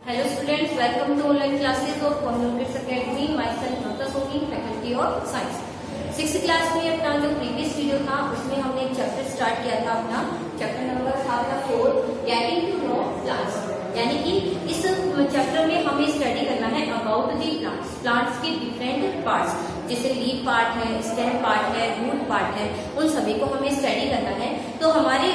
Hello students, welcome to online classes of Computer Academy. Myself Nata Soni, faculty of science. 6th class में अपना जो previous video था उसमें हमने एक चैप्टर स्टार्ट किया था। अपना चैप्टर नंबर था 4 गेटिंग टू नो प्लांट्स, यानी कि इस चैप्टर में हमें स्टडी करना है अबाउट दी प्लांट्स के डिफरेंट पार्ट्स, जैसे लीफ पार्ट है, स्टेम पार्ट है, रूट पार्ट है, उन सभी को हमें स्टडी करना है। तो हमारे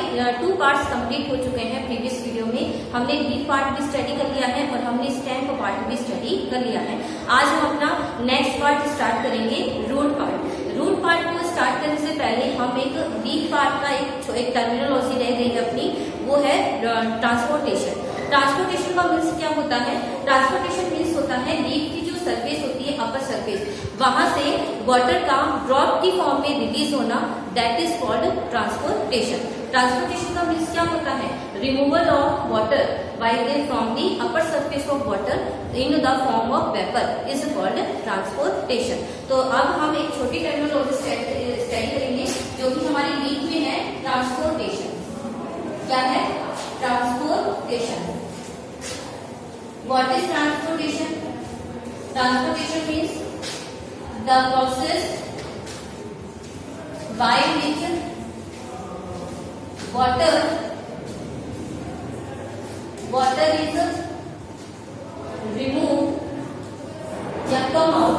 2 पार्ट्स कंप्लीट हो चुके हैं। प्रीवियस वीडियो में हमने लीफ पार्ट भी स्टडी कर लिया है और हमने स्टेम का पार्ट भी स्टडी कर लिया है। आज हम अपना नेक्स्ट पार्ट स्टार्ट करेंगे, रूट पार्ट। रूट पार्ट को स्टार्ट करने से पहले हम एक लीफ पार्ट का एक टर्मिनोलॉजी रह गई है अपनी, वो है ट्रांसपोर्टेशन। ट्रांसपोर्टेशन का मीन्स क्या होता है? ट्रांसपोर्टेशन मीन्स होता है लीफ की जो सरफेस होती है, अपर सरफेस, वहां से वाटर का ड्रॉप की फॉर्म में रिलीज होना, that is called transportation. Transportation का मीन्स क्या होता है? Removal of water by the from the upper surface of water in the form of vapour is called transportation. तो अब हम एक छोटी टर्मिनोलॉजी स्टडी करेंगे जो कि हमारी लीफ में है, ट्रांसपोर्टेशन। क्या है? Transportation. What is transportation? Transportation means the process by which water is removed या come out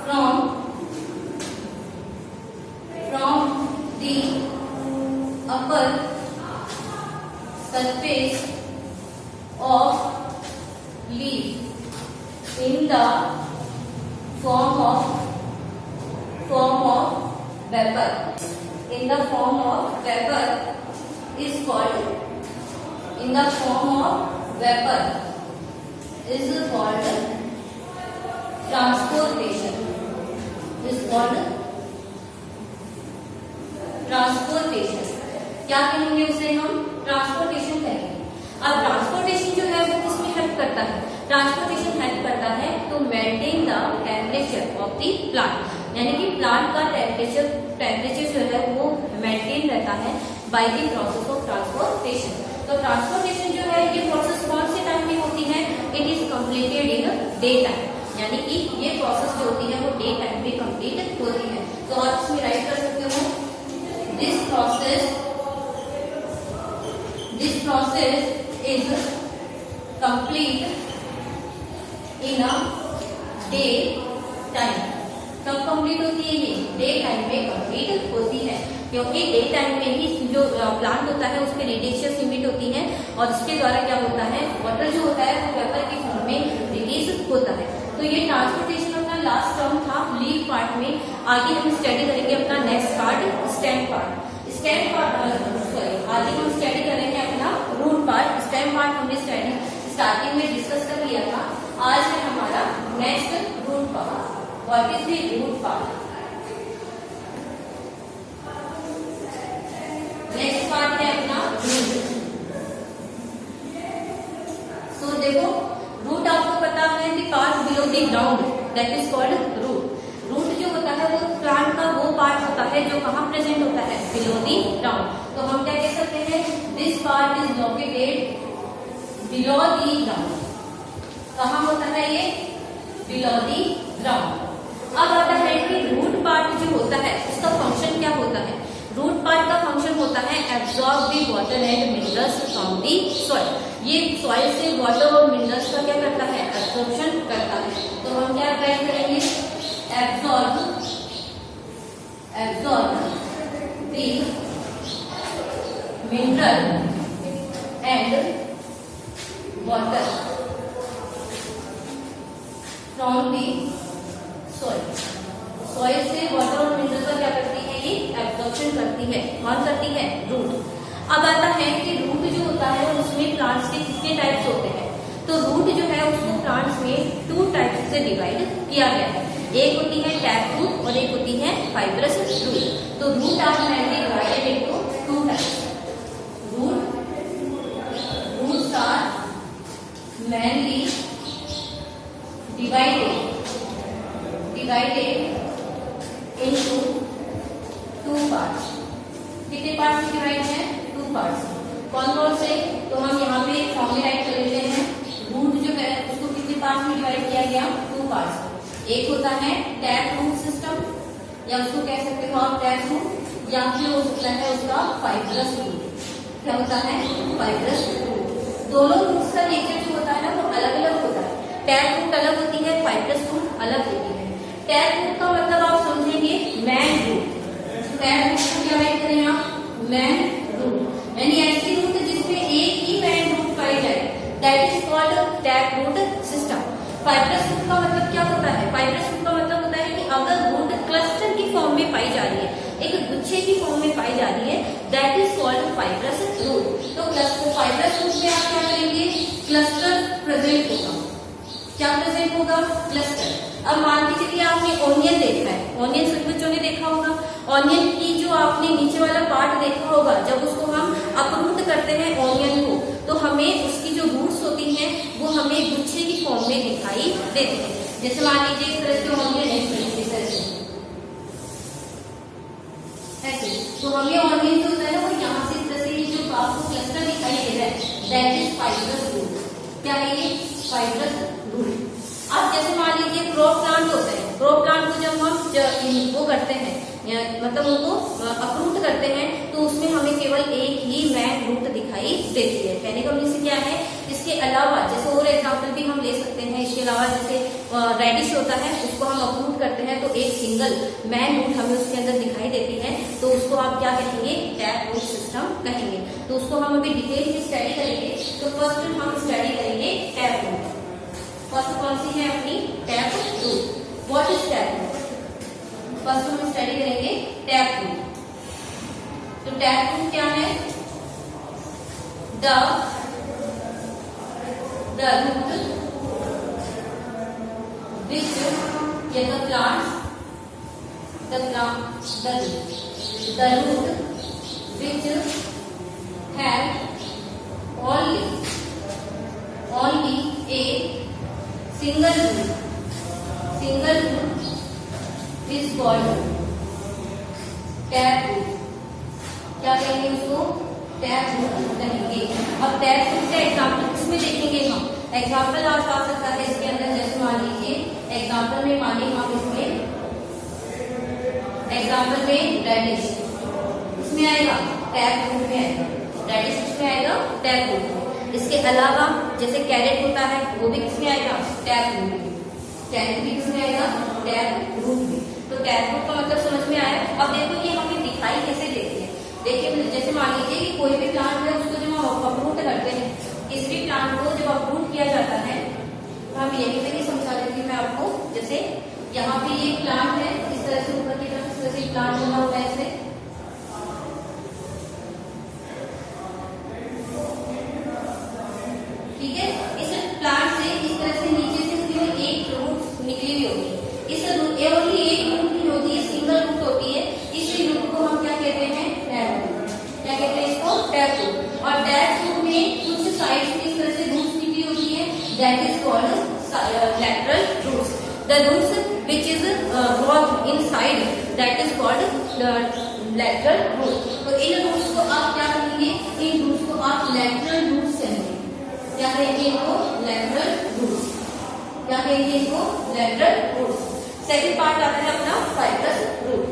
from the upper surface of leaf in the form of vapor. In the form of vapor is called transportation. क्या कहेंगे उसे? हम transportation करेंगे। अब transportation जो है वो किसमें हेल्प करता है? ट्रांसपोर्टेशन हेल्प करता है to maintain the temperature of the plant, यानी कि प्लांट का टेम्परेचर जो है वो मेंटेन रहता है by the process of transportation. तो ट्रांसपोर्टेशन जो है ये प्रोसेस कौन से टाइम में होती है? It is completed in day time, यानी कि ये प्रोसेस जो होती है वो डे टाइम में कंप्लीट होती है। तो आप इसमें राइट कर सकते हो, this process is complete in a day time. कब कंप्लीट होती है ये? डे टाइम में कंप्लीट होती है, क्योंकि डे टाइम में ही जो प्लांट होता है उसके रेडिएशन इमिट होती है और इसके द्वारा क्या होता है? वाटर जो होता है वो वेपर की फॉर्म में रिलीज होता है। तो ये ट्रांसपोर्टेशन अपना लास्ट टर्म था लीफ पार्ट में। आगे हम स्टडी करेंगे अपना नेक्स्ट पार्ट, स्टेम पार्ट। आगे हम स्टडी करेंगे अपना रूट पार्ट। स्टेम पार्ट हमने स्टार्टिंग में डिस्कस कर लिया था। आज है हमारा next root part. What is the root part? Next part है अपना रूट। सो देखो, रूट आपको पता है the part below the ground, that is called root. Root जो होता है वो प्लांट का वो पार्ट होता है जो कहाँ प्रेजेंट होता है? Below the ground. तो हम क्या कह सकते हैं? This part is located below the ground. कहाँ होता है ये? Below the ground. अब आता है कि रूट पार्ट जो होता है उसका फंक्शन क्या होता है? रूट पार्ट का फंक्शन होता है absorb the water and minerals from the soil. ये सॉइल से वाटर और मिनरल्स का क्या करता है? एब्जॉर्प्शन करता है। तो हम क्या ट्राई करेंगे? absorb the mineral and water from the soil. soil से वाटर और मिनरल का क्या करती है? ये एब्जॉर्प्शन करती है। कौन करती है? रूट। अब आता है कि रूट जो होता है उसमें प्लांट्स के कितने टाइप्स होते हैं? तो रूट जो है उसको प्लांट्स में 2 टाइप्स से डिवाइड किया गया है। एक होती है टैप रूट और एक होती है फाइब्रस रूट। तो root are mainly divided into 2 types. Roots are mainly divided into two parts. Parts divide है? 2 पार्ट्स। कौन कौन से? तो हम यहाँ पे फॉर्म में राइट कर लेते हैं। रूट जो है उसको कितने पार्ट्स में डिवाइड किया गया? 2 पार्ट्स। एक होता है टैप रूट सिस्टम, या उसको कह सकते हो आप टैप रूट, या फिर हो सकता है उसका फाइब्रस रूट। क्या होता है? Fibrous root. दोनों रूट्स का नेचर जो होता है ना वो अलग अलग होता है। टैप रूट अलग होती है, फाइब्रस रूट अलग होती है। टैप रूट का मतलब आप समझेंगे मैन रूट। टैप रूट को क्या राइट करें आप? मैन रूट, यानी ऐसी रूट जिसमें एक ही मैन रूट पाई जाए, that is called tap root system. Fibrous root का मतलब क्या होता है? फाइब्रस रूट का मतलब होता है कि अगर रूट क्लस्टर की फॉर्म में पाई जा रही है, एक गुच्छे की फॉर्म में पाई जा रही है, that is called fibrous root. तो फाइब्रस रूट में आप क्या करेंगे? क्लस्टर प्रेजेंट होगा। क्या प्रेजेंट होगा? क्लस्टर। अब मान के चलिए आपने ऑनियन देखा है, ऑनियन सभी बच्चों ने देखा होगा। ऑनियन की जो आपने नीचे वाला पार्ट देखा होगा, जब उसको हम अपरूट करते हैं ऑनियन को, तो हमें उसकी जो रूट्स होती हैं वो हमें गुच्छे की फॉर्म में दिखाई देती है। जैसे मान लीजिए इस तरह से ऑनियन ऐसे, तो हमें ऑनियन जो होता है ना वो यहाँ से इस तरह से जो आपको क्लस्टर दिखाई दे रहा है, दैट इज फाइब्रस रूट। क्या है ये? Fibrous root. अब जैसे मान लीजिए क्रॉप प्लांट होते हैं, क्रॉप प्लांट को जब हम वो करते हैं, मतलब उनको अपरूट करते हैं, तो उसमें हमें केवल एक ही मैन रूट दिखाई देती है। कहने का मतलब क्या है? इसके अलावा जैसे और एग्जांपल भी हम ले सकते हैं। इसके अलावा जैसे रेडिश होता है, उसको हम अपरूट करते हैं तो एक सिंगल मैन रूट हमें उसके अंदर दिखाई देती है, तो उसको आप क्या कहेंगे? टैप रूट सिस्टम कहेंगे। तो उसको हम अभी डिटेल में स्टडी करेंगे। तो फर्स्ट हम स्टडी करेंगे टैप रूट। फर्स्ट कौन सी है अपनी? Tap root. What is tap root? First हम स्टडी करेंगे टैप रूट। तो टैप रूट क्या है? द रूट विच या the plant which have only a single root is called tap root. क्या कहेंगे उसको? टैप रूट कहेंगे। अब टैप रूट का एग्जाम्पल किसमें देखेंगे हम? एग्जाम्पल आ सकता है इसके अंदर। जैसे मान लीजिए एग्जाम्पल में माने हम इसमें एग्जाम्पल में रेडिश, इसमें आएगा टैप रूट में आएगा। रेडिश किसमें आएगा? टैप रूट में। इसके अलावा जैसे कैरेट होता है, वो भी किसमें आएगा? टैप रूट में। कैरेट भी किसमें आएगा? टैप रूट में। तो टैप रूट का मतलब समझ में आया। अब देखो ये हमें दिखाई कैसे देती है। देखिए जैसे मान लीजिए कि कोई भी प्लांट है, उसको जब हम अपरूट करते हैं, किसी भी प्लांट को जब अपरूट किया जाता है, तो हम यही पे समझा देती हूँ मैं आपको। जैसे यहाँ पे ये प्लांट है, इस तरह से ऊपर की तरफ इस तरह से प्लांट बना हुआ है ऐसे, ठीक है। इस प्लांट से इस तरह से नीचे से केवल एक रूट निकली हुई होगी। इस रूट ओनली एक रूट नहीं होती है, सिंगल रूट होती है। इस रूट को हम क्या कहते हैं? Tap root. क्या कहते हैं इसको? Tap root. और टैप रूट में कुछ साइड से इस तरह से रूट्स निकली होती है, that is called lateral roots. The roots which is growth inside, that is called lateral roots. तो इन roots को आप क्या कहेंगे? इन roots को आप lateral roots कहेंगे। क्या कहेंगे इनको? lateral roots। क्या कहेंगे इनको? lateral roots। सेकंड पार्ट आता है अपना fibrous root।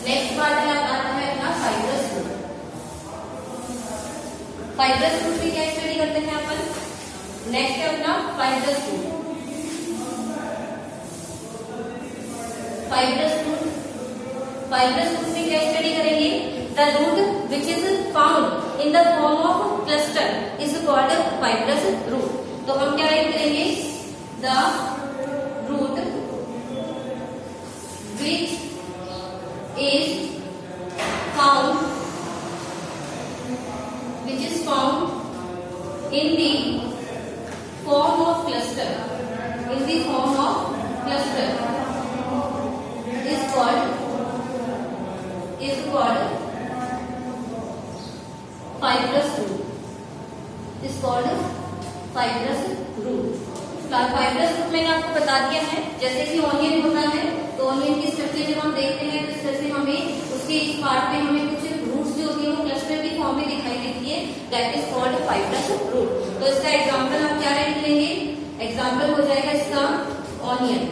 नेक्स्ट पार्ट आता है अपना fibrous root। fibrous root में क्या स्टडी करते हैं अपन? नेक्स्ट है अपना fibrous root। fibrous root में क्या स्टडी करेंगे? The root which is found in the form of cluster is called fibrous root. तो हम क्या राइट करेंगे? The root which is found in the form of cluster, is called fibrous root. Is called fibrous root. Fibrous root मैंने आपको बता दिया है। जैसे कि ऑनियन होता है, तो ऑनियन की स्ट्रक्चर जब हम देखते हैं तो इस तरह से हमें उसके इस पार्ट में हमें कुछ हमें दिखाई देती है, that is called fibrous root. तो इसका एग्जाम्पल आप क्या रेड लेंगे, एग्जाम्पल हो जाएगा इसका ऑनियन।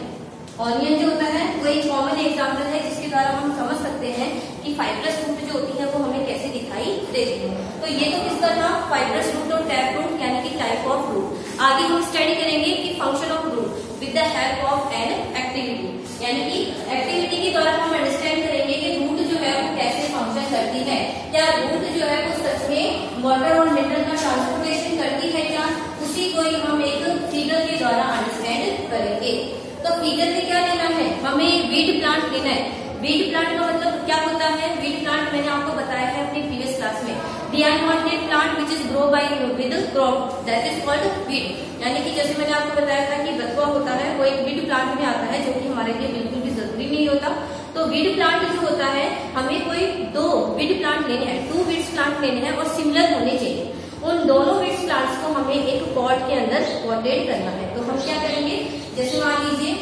ऑनियन जो होता है वो एक कॉमन एग्जाम्पल है जिसके द्वारा हम समझ सकते हैं कि फाइब्रस रूट जो होती है वो हमें कैसे दिखाई देती है। तो ये तो किसका था, फाइब्रस रूट और टैप रूट यानी कि टाइप ऑफ रूट। आगे हम स्टडी करेंगे कि function of root with the help of an activity, यानी कि एक्टिविटी के द्वारा हम अंडरस्टैंड करेंगे कि रूट जो है वो कैसे फंक्शन करती है। क्या रूट जो है वो सच में वाटर और मिनरल का ट्रांसपोर्टेशन करती है क्या, उसी को ही हम एक फिगर के द्वारा अंडरस्टैंड करेंगे। तो फिगर में क्या लेना है, हमें वीड प्लांट लेना है। वीड प्लांट का मतलब क्या होता है, वीड प्लांट मैंने आपको बताया है अपनी प्रीवियस क्लास में, the unwanted plant which is grow by with crop that is called weed. यानी कि जैसे मैंने आपको बताया था कि बथुआ होता है वो एक वीड प्लांट में आता है जो कि हमारे लिए बिल्कुल भी जरूरी नहीं होता। तो वीड प्लांट जो होता है हमें कोई 2 वीड प्लांट लेने हैं, 2 वीड प्लांट लेने हैं और सिमिलर होने चाहिए। उन दोनों वीड प्लांट्स को हमें एक पॉट के अंदर पॉटेड करना है। तो हम क्या करेंगे, जैसे मान लीजिए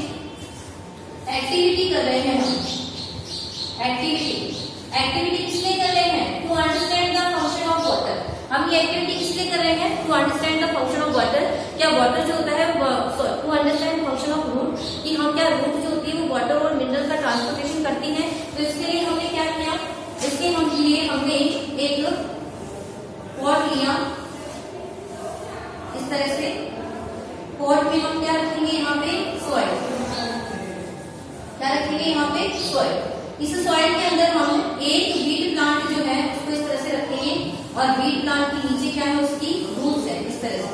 एक्टिविटी कर रहे हैं, एक्टिविटी किस लिए कर रहे हैं, to understand the function of water. हम ये एक्टिविटी किस लिए कर रहे हैं, to understand the function of water. क्या वाटर जो होता है to understand function of root, कि हम क्या रूट जो होती है वो वाटर और मिनरल का ट्रांसपोर्टेशन करती है। तो इसके लिए हमने क्या किया, इसके लिए हमने एक पॉट लिया इस तरह से। पॉट में हम क्या रखेंगे, यहाँ पे सॉइल, क्या रखेंगे यहाँ पे सॉइल। इस सॉइल के अंदर हम एक वीड प्लांट जो है उसको इस तरह से रखेंगे और वीड प्लांट के नीचे क्या है, उसकी रूट्स है। इस तरह से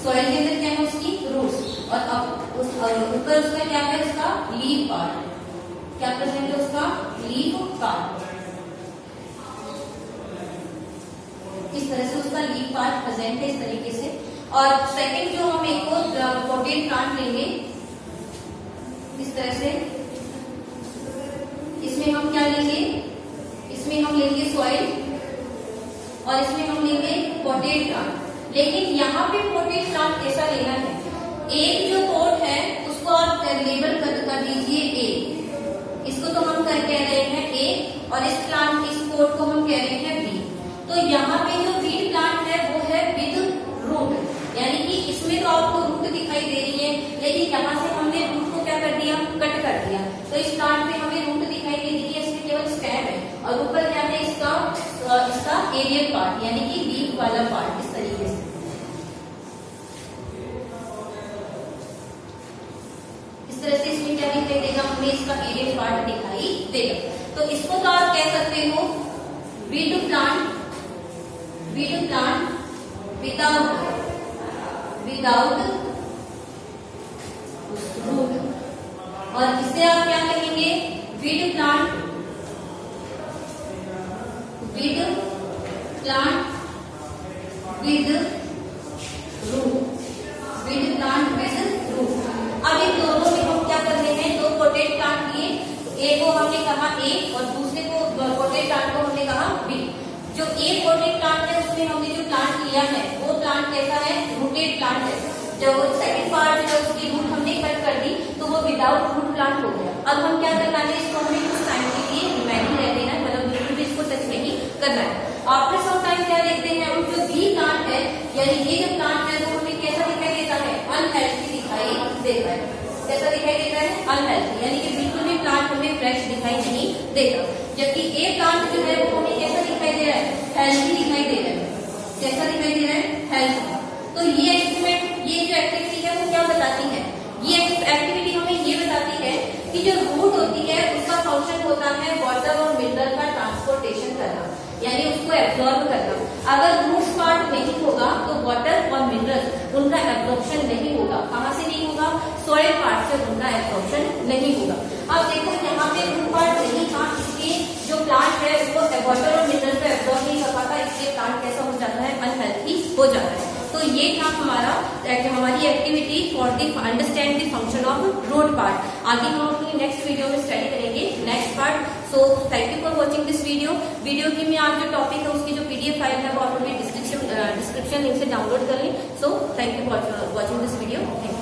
सॉइल के अंदर क्या है, उसकी रूट्स, और अब ऊपर उसका क्या है, उसका लीफ पार्ट। क्या प्रेजेंट है, उसका लीफ पार्ट। इस तरह से उसका लीफ पार्ट प्रेजेंट है इस तरीके से। और सेकंड जो हम एक और पॉटेड प्लांट लेंगे इस तरह से, इसमें हम क्या लेंगे, इसमें हम लेंगे सॉइल और इसमें हम लेंगे पॉटेड प्लांट। लेकिन यहाँ पे पॉटेड प्लांट कैसा लेना है, एक जो पॉट है उसको आप लेबल कर दीजिए ए, इसको तो हम कह रहे हैं ए, और इस प्लांट इस पॉट को हम कह रहे हैं बी। तो यहाँ पे जो वीड प्लांट है वो है विद रूट, यानी कि इसमें तो आपको रूट दिखाई दे रही है, लेकिन यहाँ से हमने रूट को क्या कर दिया, कट कर दिया। तो इस प्लांट में हमें रूट दिखाई दे रही है, इसमें केवल स्टेम है, और ऊपर क्या है इसका एरियल पार्ट यानी कि लीफ वाला पार्ट। इस तरीके से इस तरह से इसमें क्या दिखाई देगा, हमें इसका एरियल पार्ट दिखाई देगा। तो इसको तो आप कह सकते हो वीड प्लांट विदाउट रूट, और इसे आप क्या कहेंगे, weed plant with root, weed plant with root. अब इन दोनों में हम क्या कर रहे हैं, 2 पॉटेड प्लांट लिए, एक को हमने कहा ए और दूसरे को पॉटेड प्लांट को हमने कहा बी। जो ए पॉटेड प्लांट है उसमें हमने जो प्लांट लिया है वो प्लांट कैसा है, रूटेड प्लांट है। जब सेकंड पार्ट जो उसकी रूट हमने कट कर दी तो वो विदाउट रूट प्लांट हो गया। अब हम क्या करना है, इसको हमें कुछ टाइम के लिए रिमेनिंग रह देना है, मतलब बिल्कुल भी इसको टच नहीं करना है। आफ्टर सम टाइम क्या देखते हैं हम, जो बी प्लांट है यानी ये जो प्लांट है वो हमें कैसा दिखाई देता है, अनहेल्थी दिखाई देता है। कैसा दिखाई देता है, अनहेल्थी, यानी कि बिल्कुल भी प्लांट हमें फ्रेश दिखाई नहीं देता। जबकि ए प्लांट जो है वो हमें कैसा दिखाई दे रहा है, हेल्थी दिखाई दे रहा है। कैसा दिखाई दे रहा है, हेल्थी। तो ये एक्सपेरिमेंट, ये जो एक्टिविटी है वो क्या बताती है, ये एक्टिविटी हमें ये बताती है कि जो रूट होती है उसका फंक्शन होता है वाटर और मिनरल का ट्रांसपोर्टेशन करना, यानी उसको एब्जॉर्ब करना। अगर रूट पार्ट नहीं होगा तो वाटर और मिनरल उनका एब्जॉर्प्शन नहीं होगा। कहाँ से नहीं होगा, सॉइल पार्ट से उनका एब्जॉर्प्शन नहीं होगा। अब देखो यहाँ पे रूट पार्ट नहीं था, इसलिए जो प्लांट है वो वाटर और मिनरल को एब्जॉर्ब नहीं कर पाता, इसलिए प्लांट कैसा हो जाता है, अनहेल्थी हो जाता है। तो ये था हमारी activity for the understand the function of root part. आगे हम अपनी नेक्स्ट वीडियो में स्टडी करेंगे next part. So thank you for watching this video. Video की में आज जो टॉपिक है उसकी जो PDF फाइल है वो आप अपने डिस्क्रिप्शन लिंक से डाउनलोड कर लें। सो thank you for watching this video. Thank you.